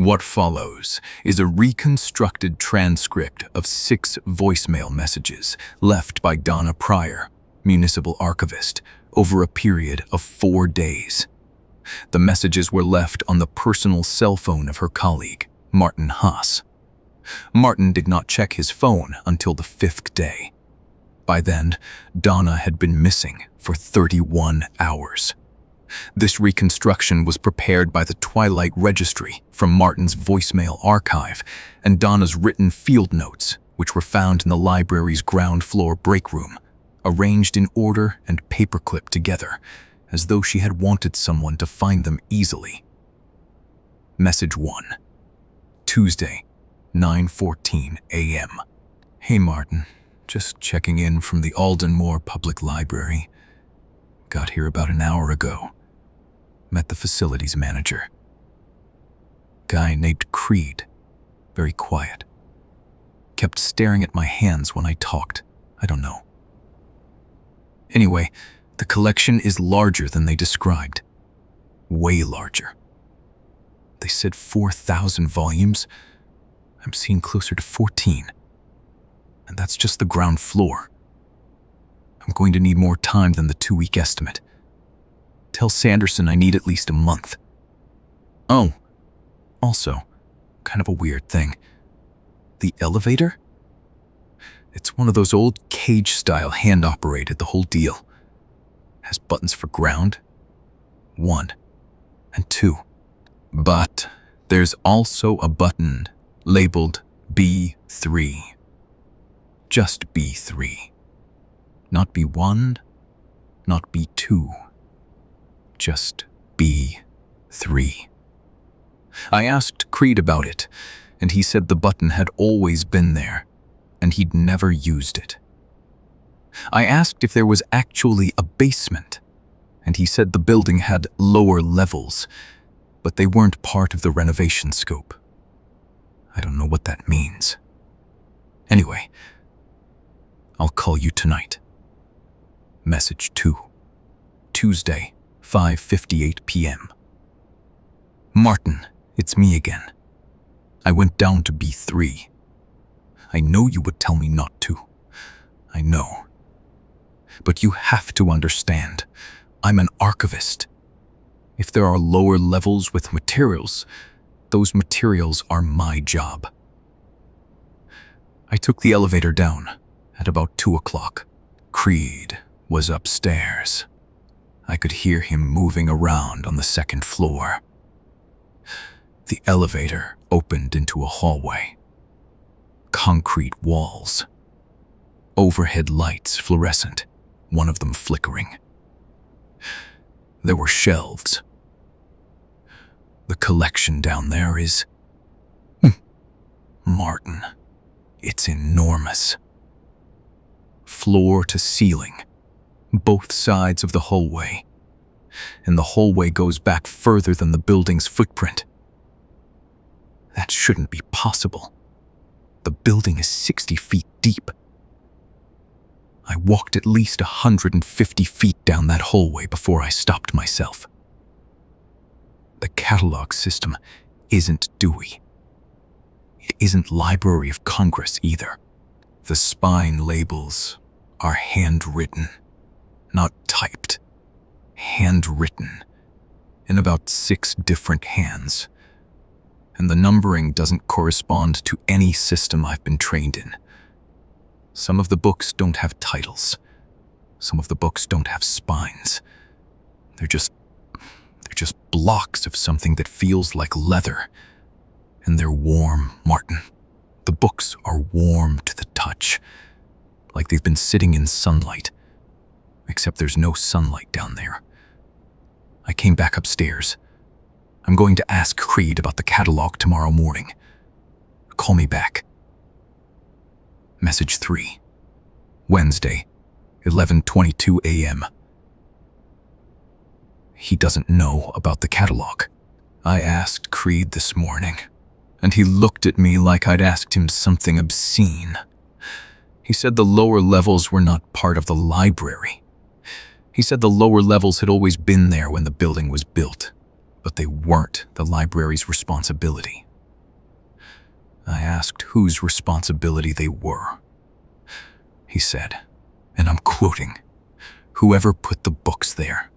What follows is a reconstructed transcript of 6 voicemail messages left by Donna Pryor, municipal archivist, over a period of 4 days. The messages were left on the personal cell phone of her colleague, Martin Haas. Martin did not check his phone until the 5th day. By then, Donna had been missing for 31 hours. This reconstruction was prepared by the Twilight Registry from Martin's voicemail archive and Donna's written field notes, which were found in the library's ground floor break room, arranged in order and paperclipped together, as though she had wanted someone to find them easily. Message 1. Tuesday, 9:14 a.m. Hey Martin, just checking in from the Aldenmoor Public Library. Got here about an hour ago. Met the facilities manager. Guy named Creed. Very quiet. Kept staring at my hands when I talked. I don't know. Anyway, the collection is larger than they described. Way larger. They said 4,000 volumes. I'm seeing closer to 14. And that's just the ground floor. I'm going to need more time than the 2-week estimate. Tell Sanderson I need at least a month. Oh, also, kind of a weird thing. The elevator? It's one of those old cage-style hand-operated, the whole deal. Has buttons for ground, 1 and 2. But there's also a button labeled B3. Just B3. Not B1, not B2. Just B3. I asked Creed about it, and he said the button had always been there, and he'd never used it. I asked if there was actually a basement, and he said the building had lower levels, but they weren't part of the renovation scope. I don't know what that means. Anyway, I'll call you tonight. Message 2. Tuesday, 5:58 p.m. Martin, it's me again. I went down to B3. I know you would tell me not to. I know. But you have to understand, I'm an archivist. If there are lower levels with materials, those materials are my job. I took the elevator down at about 2 o'clock. Creed was upstairs. I could hear him moving around on the 2nd floor. The elevator opened into a hallway. Concrete walls. Overhead lights fluorescent, one of them flickering. There were shelves. The collection down there is... Martin, it's enormous. Floor to ceiling, both sides of the hallway. And the hallway goes back further than the building's footprint. That shouldn't be possible. The building is 60 feet deep. I walked at least 150 feet down that hallway before I stopped myself. The catalog system isn't Dewey. It isn't Library of Congress either. The spine labels are handwritten, not typed. Handwritten, in about 6 different hands. And the numbering doesn't correspond to any system I've been trained in. Some of the books don't have titles. Some of the books don't have spines. They're just blocks of something that feels like leather. And they're warm, Martin. The books are warm to the touch, like they've been sitting in sunlight. Except there's no sunlight down there. I came back upstairs. I'm going to ask Creed about the catalog tomorrow morning. Call me back. Message 3. Wednesday, 11:22 a.m. He doesn't know about the catalog. I asked Creed this morning, and he looked at me like I'd asked him something obscene. He said the lower levels were not part of the library. He said the lower levels had always been there when the building was built, but they weren't the library's responsibility. I asked whose responsibility they were. He said, and I'm quoting, "Whoever put the books there."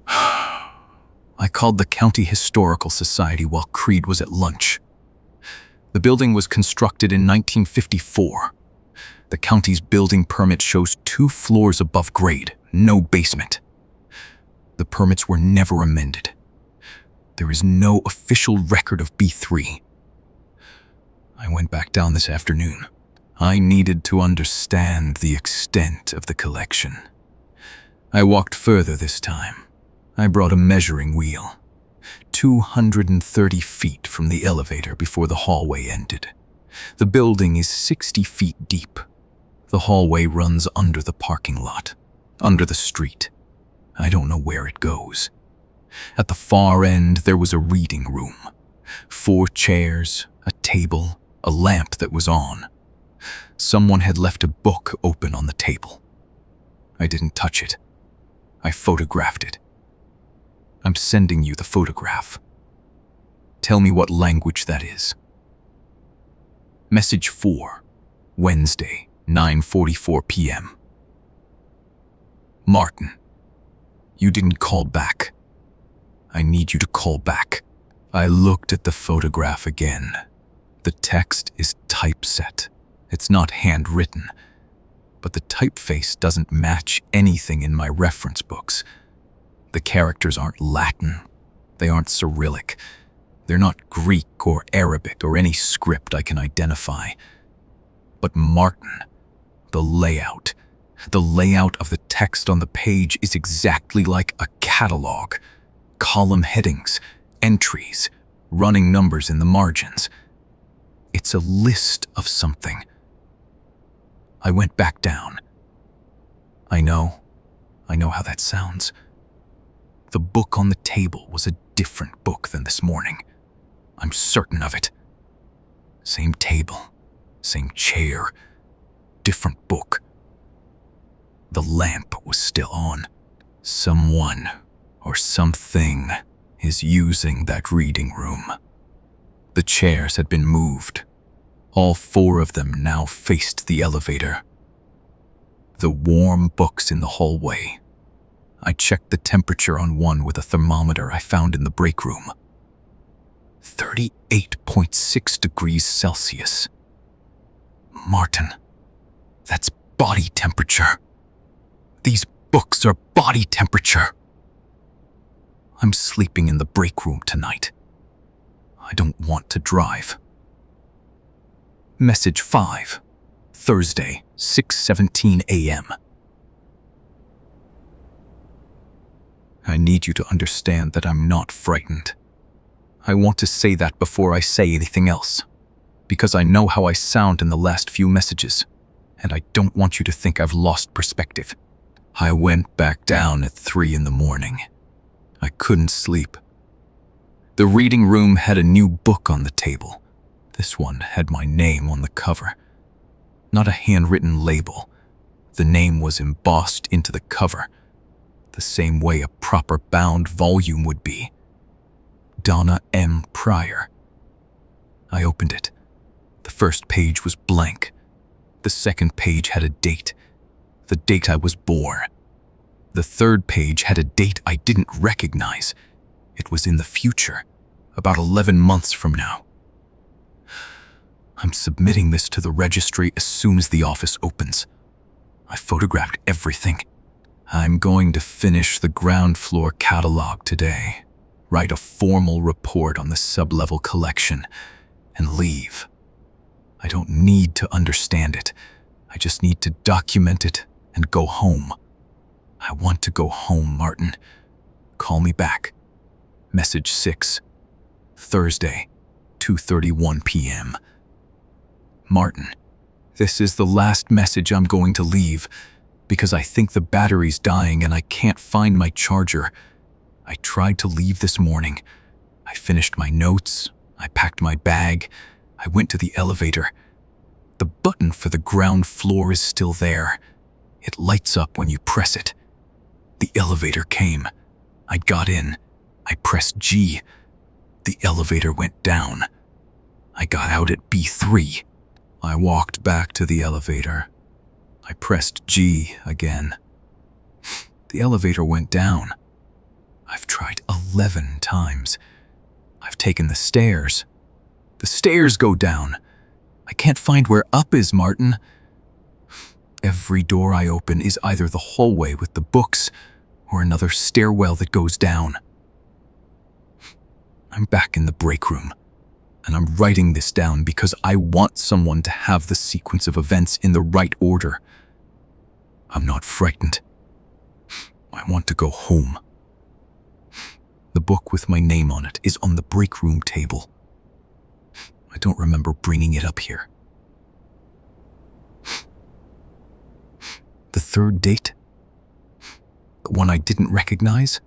I called the County Historical Society while Creed was at lunch. The building was constructed in 1954. The county's building permit shows 2 floors above grade, no basement. The permits were never amended. There is no official record of B3. I went back down this afternoon. I needed to understand the extent of the collection. I walked further this time. I brought a measuring wheel, 230 feet from the elevator before the hallway ended. The building is 60 feet deep. The hallway runs under the parking lot, under the street. I don't know where it goes. At the far end, there was a reading room. 4 chairs, a table, a lamp that was on. Someone had left a book open on the table. I didn't touch it. I photographed it. I'm sending you the photograph. Tell me what language that is. Message 4, Wednesday, 9:44 p.m. Martin, you didn't call back. I need you to call back. I looked at the photograph again. The text is typeset. It's not handwritten, but the typeface doesn't match anything in my reference books. The characters aren't Latin. They aren't Cyrillic. They're not Greek or Arabic or any script I can identify. But Martin, the layout of the text on the page is exactly like a catalog. Column headings, entries, running numbers in the margins. It's a list of something. I went back down. I know how that sounds. The book on the table was a different book than this morning. I'm certain of it. Same table, same chair, different book. The lamp was still on. Someone or something is using that reading room. The chairs had been moved. All 4 of them now faced the elevator. The warm books in the hallway. I checked the temperature on one with a thermometer I found in the break room. 38.6 degrees Celsius. Martin, that's body temperature. These books are body temperature. I'm sleeping in the break room tonight. I don't want to drive. Message 5, Thursday, 6:17 a.m. I need you to understand that I'm not frightened. I want to say that before I say anything else, because I know how I sound in the last few messages, and I don't want you to think I've lost perspective. I went back down at 3 in the morning. I couldn't sleep. The reading room had a new book on the table. This one had my name on the cover. Not a handwritten label. The name was embossed into the cover, the same way a proper bound volume would be. Donna M. Pryor. I opened it. The first page was blank. The second page had a date. The date I was born. The third page had a date I didn't recognize. It was in the future, about 11 months from now. I'm submitting this to the registry as soon as the office opens. I photographed everything. I'm going to finish the ground floor catalog today, write a formal report on the sub-level collection, and leave. I don't need to understand it. I just need to document it and go home. I want to go home, Martin. Call me back. Message 6, Thursday, 2:31 p.m. Martin, this is the last message I'm going to leave because I think the battery's dying and I can't find my charger. I tried to leave this morning. I finished my notes. I packed my bag. I went to the elevator. The button for the ground floor is still there. It lights up when you press it. The elevator came. I got in. I pressed G. The elevator went down. I got out at B3. I walked back to the elevator. I pressed G again. The elevator went down. I've tried 11 times. I've taken the stairs. The stairs go down. I can't find where up is, Martin. Every door I open is either the hallway with the books or another stairwell that goes down. I'm back in the break room, and I'm writing this down because I want someone to have the sequence of events in the right order. I'm not frightened. I want to go home. The book with my name on it is on the break room table. I don't remember bringing it up here. The third date? The one I didn't recognize?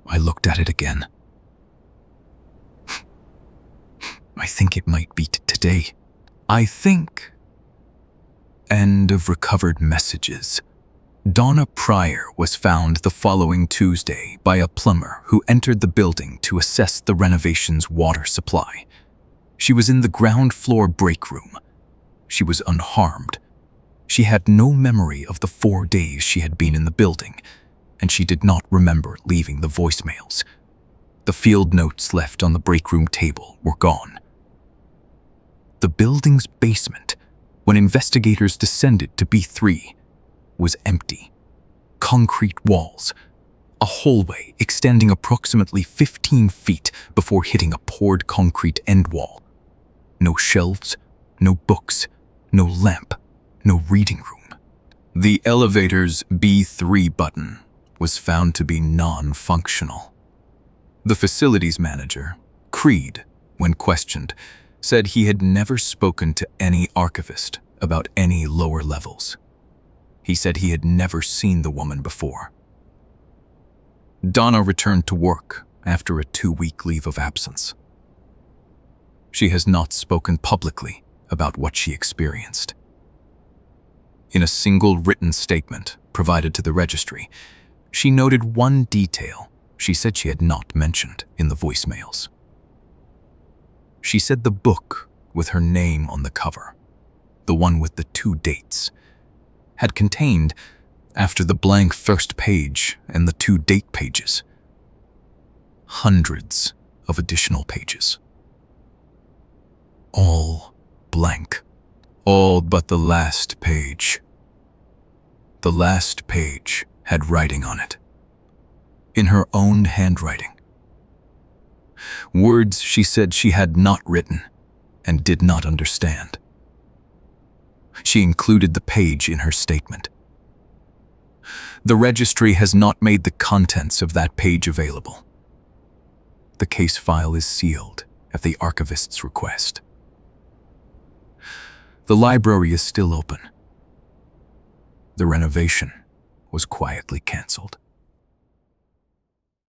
I looked at it again. I think it might be today. I think. End of recovered messages. Donna Pryor was found the following Tuesday by a plumber who entered the building to assess the renovation's water supply. She was in the ground floor break room. She was unharmed. She had no memory of the 4 days she had been in the building, and she did not remember leaving the voicemails. The field notes left on the break room table were gone. The building's basement, when investigators descended to B3, was empty. Concrete walls, a hallway extending approximately 15 feet before hitting a poured concrete end wall. No shelves, no books, no lamp, no reading room. The elevator's B3 button was found to be non-functional. The facilities manager, Creed, when questioned, said he had never spoken to any archivist about any lower levels. He said he had never seen the woman before. Donna returned to work after a 2-week leave of absence. She has not spoken publicly about what she experienced. In a single written statement provided to the registry, she noted one detail she said she had not mentioned in the voicemails. She said the book with her name on the cover, the one with the 2 dates, had contained, after the blank first page and the 2 date pages, hundreds of additional pages. All blank. All but the last page. The last page had writing on it, in her own handwriting. Words she said she had not written and did not understand. She included the page in her statement. The registry has not made the contents of that page available. The case file is sealed at the archivist's request. The library is still open. The renovation was quietly canceled.